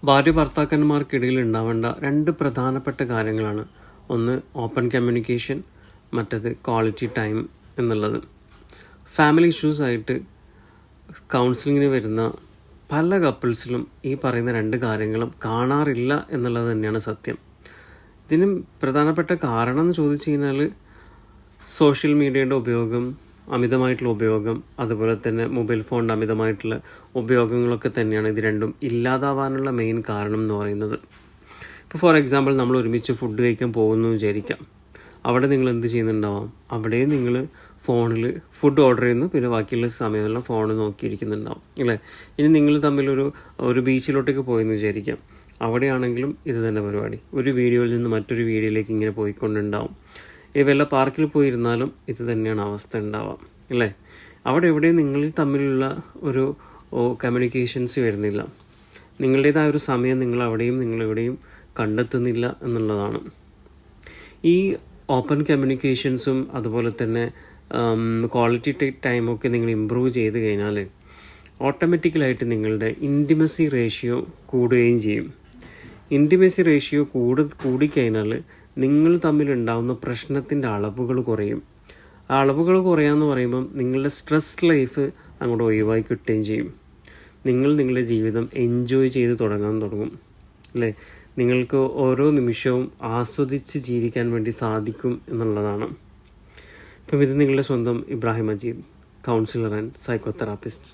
ഭാര്യ ഭർത്താക്കന്മാർക്കിടയിൽ ഉണ്ടാവേണ്ട രണ്ട് പ്രധാനപ്പെട്ട കാര്യങ്ങളാണ്. ഒന്ന് ഓപ്പൺ കമ്മ്യൂണിക്കേഷൻ, മറ്റത് ക്വാളിറ്റി ടൈം എന്നുള്ളത്. ഫാമിലി ഇഷ്യൂസായിട്ട് കൗൺസിലിങ്ങിന് വരുന്ന പല കപ്പിൾസിലും ഈ പറയുന്ന രണ്ട് കാര്യങ്ങളും കാണാറില്ല എന്നുള്ളത് തന്നെയാണ് സത്യം. ഇതിന് പ്രധാനപ്പെട്ട കാരണം എന്ന് ചോദിച്ചു കഴിഞ്ഞാൽ സോഷ്യൽ മീഡിയയുടെ ഉപയോഗം, അമിതമായിട്ടുള്ള ഉപയോഗം, അതുപോലെ തന്നെ മൊബൈൽ ഫോണിൻ്റെ അമിതമായിട്ടുള്ള ഉപയോഗങ്ങളൊക്കെ തന്നെയാണ് ഇത് രണ്ടും ഇല്ലാതാവാനുള്ള മെയിൻ കാരണം എന്ന് പറയുന്നത്. ഇപ്പോൾ ഫോർ എക്സാമ്പിൾ നമ്മൾ ഒരുമിച്ച് ഫുഡ് കഴിക്കാൻ പോകുന്നു വിചാരിക്കാം. അവിടെ നിങ്ങൾ എന്ത് ചെയ്യുന്നുണ്ടാവാം? അവിടെ നിങ്ങൾ ഫോണിൽ ഫുഡ് ഓർഡർ ചെയ്യുന്നു, പിന്നെ ബാക്കിയുള്ള സമയമെല്ലാം ഫോൺ നോക്കിയിരിക്കുന്നുണ്ടാവും അല്ലേ. ഇനി നിങ്ങൾ തമ്മിലൊരു ബീച്ചിലോട്ടേക്ക് പോയെന്ന് വിചാരിക്കാം. അവിടെയാണെങ്കിലും ഇത് തന്നെ പരിപാടി. ഒരു വീഡിയോയിൽ നിന്ന് മറ്റൊരു വീഡിയോയിലേക്ക് ഇങ്ങനെ പോയിക്കൊണ്ടുണ്ടാവും. ഈ വല്ല പാർക്കിൽ പോയിരുന്നാലും ഇത് തന്നെയാണ് അവസ്ഥ ഉണ്ടാവാം അല്ലേ. അവിടെ എവിടെയും നിങ്ങൾ തമ്മിലുള്ള ഒരു കമ്മ്യൂണിക്കേഷൻസ് വരുന്നില്ല. നിങ്ങളുടേതായ ഒരു സമയം നിങ്ങളിവിടെയും കണ്ടെത്തുന്നില്ല എന്നുള്ളതാണ്. ഈ ഓപ്പൺ കമ്മ്യൂണിക്കേഷൻസും അതുപോലെ തന്നെ ക്വാളിറ്റി ടൈമൊക്കെ നിങ്ങൾ ഇമ്പ്രൂവ് ചെയ്ത് കഴിഞ്ഞാൽ ഓട്ടോമാറ്റിക്കലായിട്ട് നിങ്ങളുടെ ഇൻറ്റിമസി റേഷ്യോ കൂടുകയും ചെയ്യും. ഇൻറ്റിമസി റേഷ്യോ കൂടിക്കഴിഞ്ഞാൽ നിങ്ങൾ തമ്മിലുണ്ടാകുന്ന പ്രശ്നത്തിൻ്റെ അളവുകൾ കുറയും. ആ അളവുകൾ കുറയാമെന്ന് പറയുമ്പം നിങ്ങളുടെ സ്ട്രെസ് ലൈഫ് അങ്ങോട്ട് ഒഴിവായി കിട്ടുകയും ചെയ്യും. നിങ്ങളുടെ ജീവിതം എൻജോയ് ചെയ്ത് തുടങ്ങും അല്ലേ. നിങ്ങൾക്ക് ഓരോ നിമിഷവും ആസ്വദിച്ച് ജീവിക്കാൻ വേണ്ടി സാധിക്കും എന്നുള്ളതാണ്. ഇപ്പം ഇത് നിങ്ങളുടെ സ്വന്തം Ibrahim Majeed, councillor and psychotherapist.